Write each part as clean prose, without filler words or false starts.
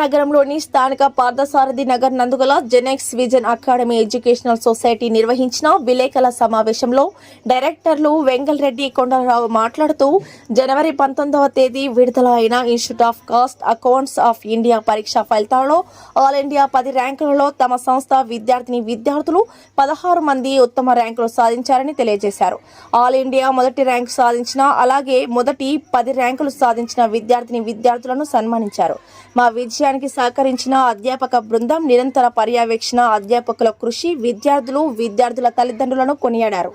నగరంలోని స్థానిక పార్థసారథి నగర్ నందుగల Genex vision academy educational society నిర్వహించిన విలేకరుల సమావేశంలో డైరెక్టర్లు వెంగల్ రెడ్డి కొండలరావు మాట్లాడుతూ జనవరి 19వ తేదీ విడుదల అయిన institute of cost accounts of India పరీక్షా ఫలితాలలో ఆల్ ఇండియా 10 ర్యాంకులలో తమ సంస్థ విద్యార్థులు 16 మంది ఉత్తమ ర్యాంకులు సాధించారని తెలియజేశారు. ఆల్ ఇండియా మొదటి ర్యాంకు సాధించిన అలాగే మొదటి 10 ర్యాంకులు సాధించిన విద్యార్థులను సన్మానించారు. మా విజయానికి సహకరించిన అధ్యాపక బృందం, నిరంతర పర్యవేక్షణ, అధ్యాపకుల కృషి, విద్యార్థుల తల్లిదండ్రులను కొనియాడారు.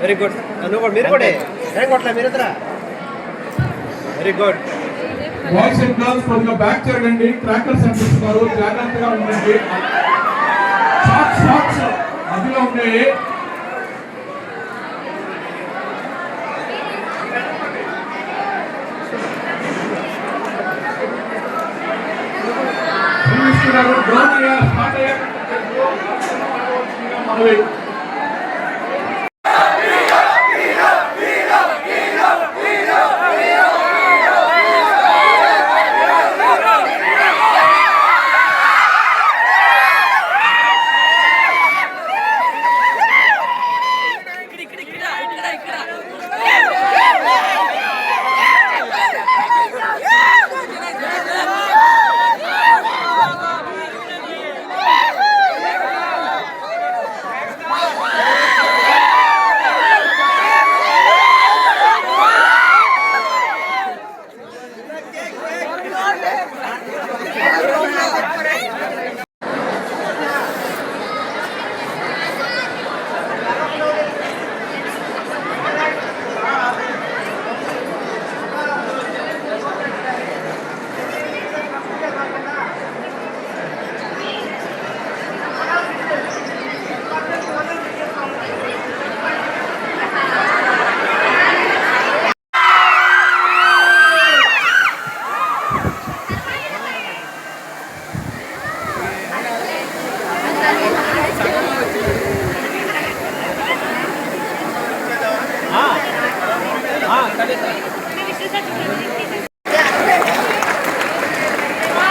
Very good. మీరు కూడా very good. Boys and girls కొద్దిగా బ్యాక్ జరగండి. ట్రాకర్స్ అనిపిస్తున్నారు, జాగ్రత్తగా ఉండండి. షార్ట్స్ అదిలో ఉన్నాయి. డ్రోన్ అయ్యా స్టార్ట్ అయ్యా మనవి.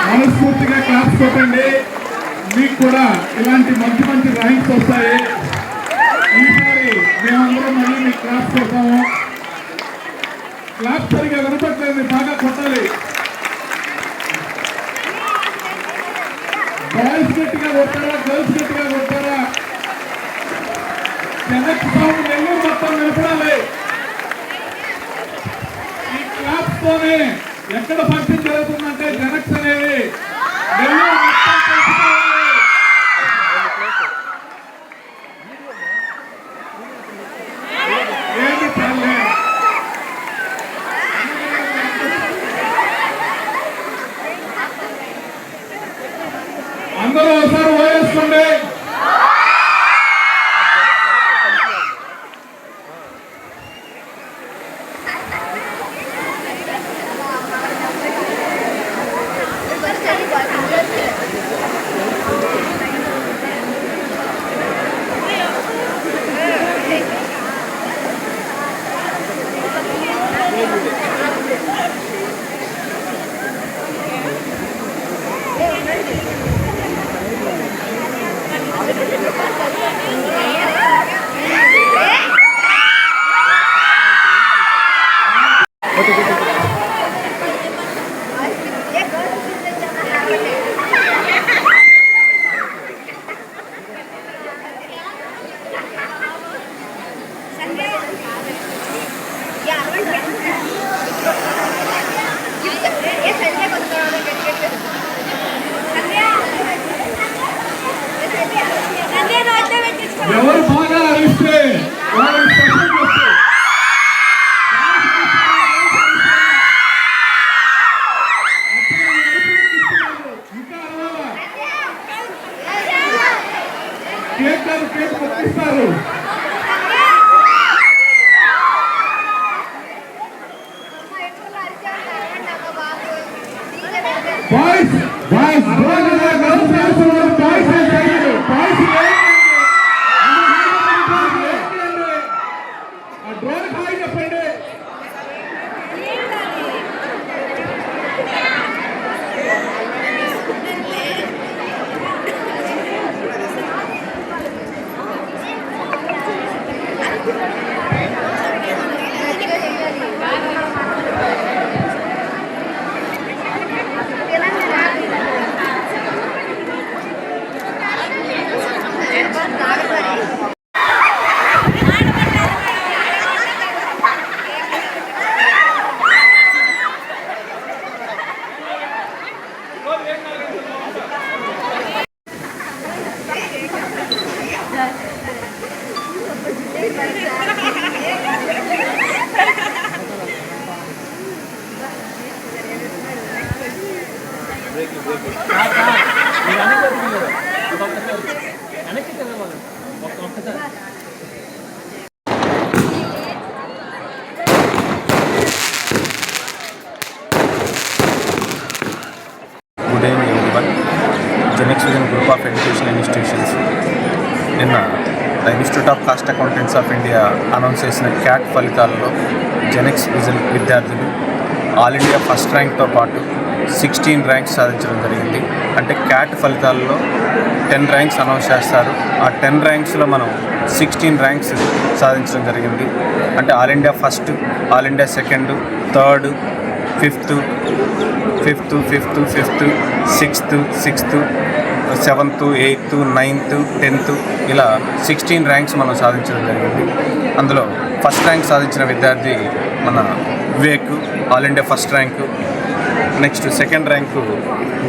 మనస్ఫూర్తిగా క్లాప్స్ కొట్టండి. మీకు కూడా ఇలాంటి మంచి మంచి ర్యాంక్స్ వస్తాయి. ఈసారి మేమందరం మళ్ళీ మీకు క్లాప్స్ కొడతాము. క్లాప్స్ సరిగా వినపట్లేదు, బాగా కొట్టాలి. బాయ్స్ గట్టిగా కొట్టారా, గర్ల్స్ గట్టిగా కొట్టారా? జనక్ సౌండ్ నెల్లూరు మొత్తం నిలబడాలి. ఈ క్లాప్స్ తోనే ఎక్కడ ఫంక్షన్ జరుగుతుందంటే జనక్స్ అనేది నెల్లూరు మొత్తం తెలిసిపోవాలి. ఏంటి తల్లి? అందరూ ఒకసారి ఓయేసుకోండి. ఎవరు బాగా అరిస్తే వాళ్ళకి సపోర్ట్ వస్తాయి. ఇంకా అరవాలా? కేక్ పంపిస్తారు. బాయ్స్ బాయ్స్ డ్రోన్ హాయ్ చెప్పండి. Good evening everyone. Genex vision group of education institutions నిన్న the institute of cost accountants of India announce చేసిన క్యాట్ ఫలితాలలో జెనెక్స్ విజన్ విద్యార్థులు ఆల్ ఇండియా ఫస్ట్ ర్యాంక్తో పాటు 16 ర్యాంక్స్ సాధించడం జరిగింది. అంటే క్యాట్ ఫలితాలలో 10 ర్యాంక్స్ అనౌన్స్ చేస్తారు. ఆ 10 ర్యాంక్స్లో మనం 16 ర్యాంక్స్ సాధించడం జరిగింది. అంటే all India first, all India second, third, fifth, 6th, 7th, 8th, 9th, 10th ఇలా 16 ర్యాంక్స్ మనం సాధించడం జరిగింది. అందులో ఫస్ట్ ర్యాంక్ సాధించిన విద్యార్థి మన Vivek, all India first rank. Next second rank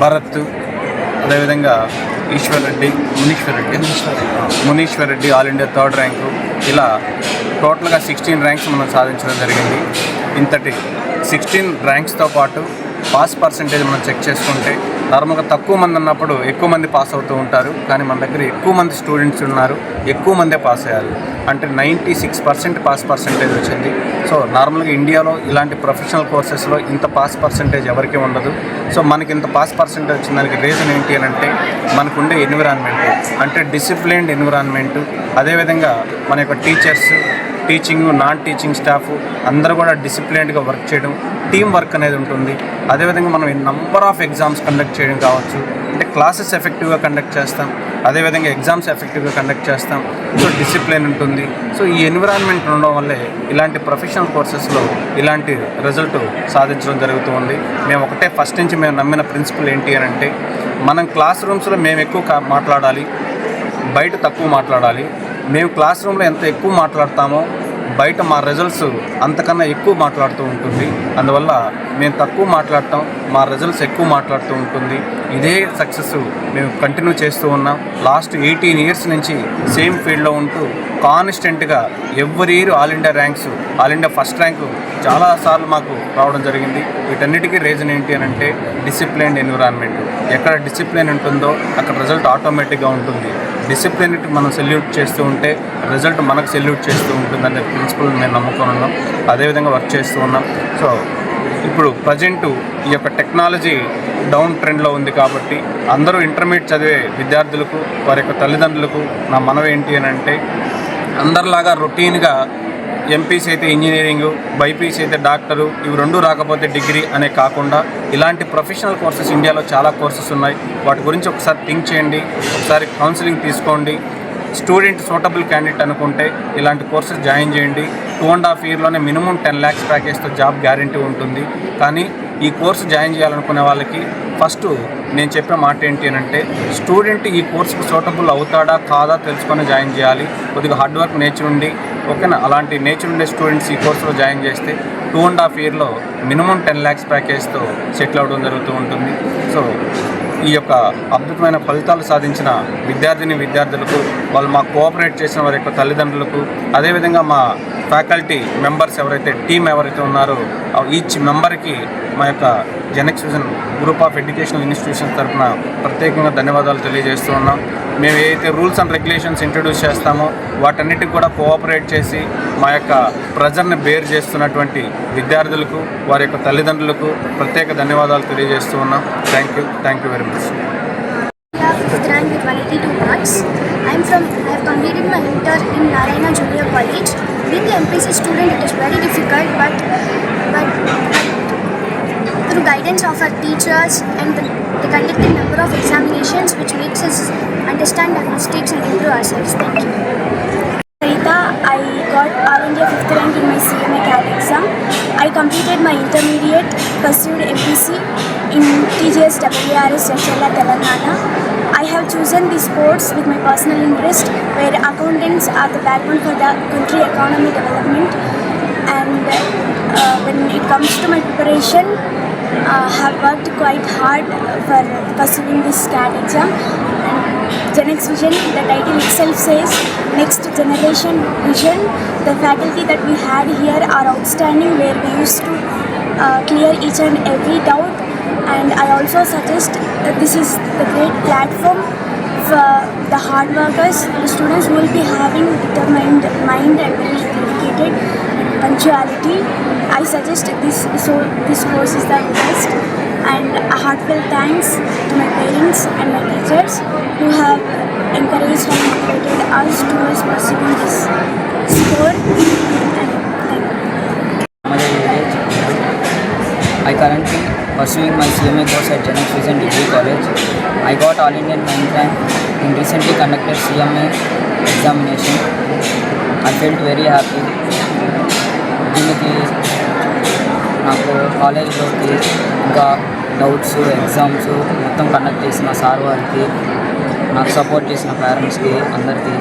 Bharat, అదేవిధంగా Munishwar Reddy all India third rank. ఇలా టోటల్గా 16 ర్యాంక్స్ మనం సాధించడం జరిగింది. ఇంతటి 16 ర్యాంక్స్తో పాటు పాస్ పర్సంటేజ్ మనం చెక్ చేసుకుంటే నార్మల్గా తక్కువ మంది ఉన్నప్పుడు ఎక్కువ మంది పాస్ అవుతూ ఉంటారు. కానీ మన దగ్గర ఎక్కువ మంది స్టూడెంట్స్ ఉన్నారు, ఎక్కువ మందే పాస్ అయ్యారు. అంటే 96% పాస్ పర్సంటేజ్ వచ్చింది. సో నార్మల్గా ఇండియాలో ఇలాంటి ప్రొఫెషనల్ కోర్సెస్లో ఇంత పాస్ పర్సంటేజ్ ఎవరికీ ఉండదు. సో మనకి ఇంత పాస్ పర్సంటేజ్ వచ్చిన దానికి రీజన్ ఏంటి అని అంటే మనకుండే ఎన్విరాన్మెంట్, అంటే డిసిప్లిన్డ్ ఎన్విరాన్మెంట్, అదేవిధంగా మన యొక్క teachers, teaching non teaching staff అందరూ కూడా డిసిప్లిన్డ్గా వర్క్ చేయడం, టీం వర్క్ అనేది ఉంటుంది. అదేవిధంగా మనం నంబర్ ఆఫ్ ఎగ్జామ్స్ కండక్ట్ చేయడం కావచ్చు, అంటే క్లాసెస్ ఎఫెక్టివ్గా కండక్ట్ చేస్తాం, అదేవిధంగా ఎగ్జామ్స్ ఎఫెక్టివ్గా కండక్ట్ చేస్తాం. సో డిసిప్లిన్ ఉంటుంది. సో ఈ ఎన్విరాన్మెంట్ ఉండడం వల్లే ఇలాంటి ప్రొఫెషనల్ కోర్సెస్లో ఇలాంటి రిజల్ట్ సాధించడం జరుగుతూ ఉంది. మేము ఒకటే ఫస్ట్ నుంచి మేము నమ్మిన ప్రిన్సిపల్ ఏంటి అని అంటే, మనం క్లాస్ రూమ్స్లో మేము ఎక్కువ మాట్లాడాలి, బయట తక్కువ మాట్లాడాలి. మేము క్లాస్ రూమ్లో ఎంత ఎక్కువ మాట్లాడతామో బయట మా రిజల్ట్స్ అంతకన్నా ఎక్కువ మాట్లాడుతూ ఉంటుంది. అందువల్ల మేము తక్కువ మాట్లాడటం, మా రిజల్ట్స్ ఎక్కువ మాట్లాడుతూ ఉంటుంది. ఇదే సక్సెస్ మేము కంటిన్యూ చేస్తూ ఉన్నాం. లాస్ట్ 18 years నుంచి సేమ్ ఫీల్డ్లో ఉంటూ కాన్స్టెంట్గా every year all India first rank చాలాసార్లు మాకు రావడం జరిగింది. వీటన్నిటికీ రీజన్ ఏంటి అని అంటే డిసిప్లిన్డ్ ఎన్విరాన్మెంట్. ఎక్కడ డిసిప్లిన్ ఉంటుందో అక్కడ రిజల్ట్ ఆటోమేటిక్గా ఉంటుంది. డిసిప్లిన్కి మనం సెల్యూట్ చేస్తూ ఉంటే రిజల్ట్ మనకు సెల్యూట్ చేస్తూ ఉంటుంది అనే ప్రిన్సిపల్ మేము నమ్ముకొని ఉన్నాం. అదేవిధంగా వర్క్ చేస్తూ ఉన్నాం. సో ఇప్పుడు ప్రజెంటు ఈ యొక్క టెక్నాలజీ డౌన్ ట్రెండ్లో ఉంది కాబట్టి అందరూ ఇంటర్మీడియట్ చదివే విద్యార్థులకు, వారి యొక్క తల్లిదండ్రులకు నా మనవి ఏంటి అని అంటే, అందరిలాగా రొటీన్గా ఎంపీసీ అయితే ఇంజనీరింగు, బైపీసీ అయితే డాక్టరు, ఇవి రెండు రాకపోతే డిగ్రీ అనే కాకుండా ఇలాంటి ప్రొఫెషనల్ కోర్సెస్ ఇండియాలో చాలా కోర్సెస్ ఉన్నాయి. వాటి గురించి ఒకసారి థింక్ చేయండి, ఒకసారి కౌన్సిలింగ్ తీసుకోండి. స్టూడెంట్ సూటబుల్ క్యాండిడేట్ అనుకుంటే ఇలాంటి కోర్సెస్ జాయిన్ చేయండి. 2.5 yearలోనే మినిమం 10 lakhs ప్యాకేజ్తో జాబ్ గ్యారంటీ ఉంటుంది. కానీ ఈ కోర్సు జాయిన్ చేయాలనుకునే వాళ్ళకి ఫస్ట్ నేను చెప్పే మాట ఏంటి అని అంటే, స్టూడెంట్ ఈ కోర్సుకు సూటబుల్ అవుతాడా కాదా తెలుసుకొని జాయిన్ చేయాలి. కొద్దిగా హార్డ్ వర్క్ నేచర్ ఉండి, ఓకేనా, అలాంటి నేచర్ ఉండే స్టూడెంట్స్ ఈ కోర్సులో జాయిన్ చేస్తే 2.5 yearలో మినిమం 10 lakhs ప్యాకేజ్తో సెటిల్ అవ్వడం జరుగుతూ ఉంటుంది. సో ఈ యొక్క అద్భుతమైన ఫలితాలు సాధించిన విద్యార్థులకు, వాళ్ళు మాకు కోఆపరేట్ చేసిన వారి యొక్క తల్లిదండ్రులకు, అదేవిధంగా మా ఫ్యాకల్టీ మెంబర్స్ ఎవరైతే టీం ఎవరైతే ఉన్నారో ఈచ్ మెంబర్కి మా యొక్క Genex vision group of educational institutions తరఫున ప్రత్యేకంగా ధన్యవాదాలు తెలియజేస్తూ ఉన్నాం. మేము ఏదైతే రూల్స్ అండ్ రెగ్యులేషన్స్ ఇంట్రడ్యూస్ చేస్తామో వాటన్నిటికి కూడా కోఆపరేట్ చేసి మా యొక్క ప్రెజర్ని బేర్ చేస్తున్నటువంటి విద్యార్థులకు, వారి యొక్క తల్లిదండ్రులకు ప్రత్యేక ధన్యవాదాలు తెలియజేస్తూ ఉన్నాం. Thank you very much. Fifth rank with 182 marks. I have completed my inter in Narayana Junior College. Being an MPC student, it is very difficult, but through guidance of our teachers and the conducted number of examinations, which makes us understand our mistakes and improve ourselves. Thank you. Sarita, I got All India 5th rank in my CMA CAT exam. I completed my intermediate, pursued MPC in TGS WARS Chechella, Telangana. I have chosen this course with my personal interest, where accountants are the backbone for the country economy development. And when it comes to my preparation, have worked quite hard for pursuing this CAT exam. Genex Vision, the title itself says Next Generation Vision. The faculty that we had here are outstanding, where we used to clear each and every doubt. And I also suggest that this is the great platform for the hard workers, the students who will be having determined mind and very dedicated and punctuality. I suggest this course is the best. And a heartfelt thanks to my parents and my teachers who have encouraged and motivated us towards pursuing this score. And thank you. I currently pursuing my CMA course at Genex Vision Degree College. I got All Indian 9th rank in recently conducted CMA examination. I felt very happy. దీనికి నాకు కాలేజ్లోకి ఇంకా doubts, exams మొత్తం conduct చేసిన sir వారికి, నాకు support చేసిన పేరెంట్స్కి అందరికీ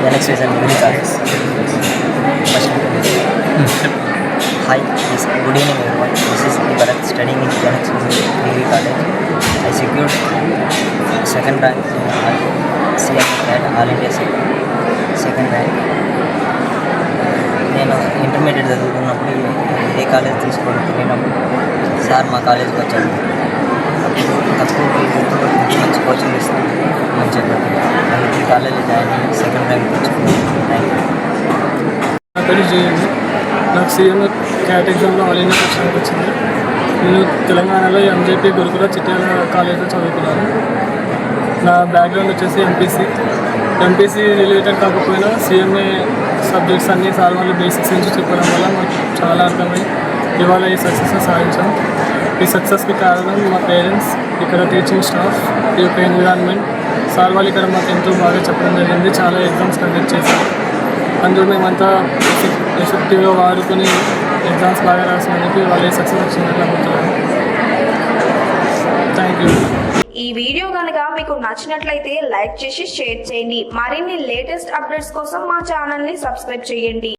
Genex Vision Degree College. Hi, good evening everyone. This is Bharat studying in Genex Vision Degree College. I secured second rank in CMA CAT All India second rank. నేను intermediate చదువుకున్నప్పుడు ఏ college తీసుకోవడం తెలియనప్పుడు sir మా కాలేజ్కి వచ్చాడు. తక్కువ మంచి coaching ఇస్తాను మంచిగా అందుకే ఈ కాలేజీలో జాయిన్ అయ్యి సెకండ్ ర్యాంక్ తెచ్చుకున్నాను. Thank you. నా పేరు జేఎన్. నాకు CMA CAT ఎగ్జామ్లో ఆల్ ఇండియా ఫస్ట్ ర్యాంక్ వచ్చింది. నేను తెలంగాణలో MJP గురుకుల చిట్యాల కాలేజ్లో చదువుకున్నాను. నా బ్యాక్గ్రౌండ్ వచ్చేసి MPC. ఎంపీసీ రిలేటెడ్ కాకపోయినా సిఎంఏ సబ్జెక్ట్స్ అన్నీ సార్ వాళ్ళు బేసిక్స్ నుంచి చెప్పడం వల్ల మాకు చాలా అర్థమై ఇవాళ ఈ సక్సెస్ సాధించాం. ఈ సక్సెస్కి కారణం మా పేరెంట్స్, ఇక్కడ టీచింగ్ స్టాఫ్, ఈ యొక్క ఎన్విరాన్మెంట్. సార్ వాళ్ళు ఇక్కడ మాకు ఎంతో బాగా చెప్పడం జరిగింది. చాలా ఎగ్జామ్స్ కండక్ట్ చేశారు. అందులో మేమంతా ఎఫెక్టివ్గా వాడుకొని ఎగ్జామ్స్ బాగా రాసినందుకు వాళ్ళే సక్సెస్ వచ్చిందని నమ్ముతున్నాను. Thank you. ఈ వీడియో కనుక మీకు నచ్చినట్లయితే లైక్ చేసి షేర్ చేయండి. మరిన్ని లేటెస్ట్ అప్డేట్స్ కోసం మా ఛానల్ని సబ్స్క్రైబ్ చేయండి.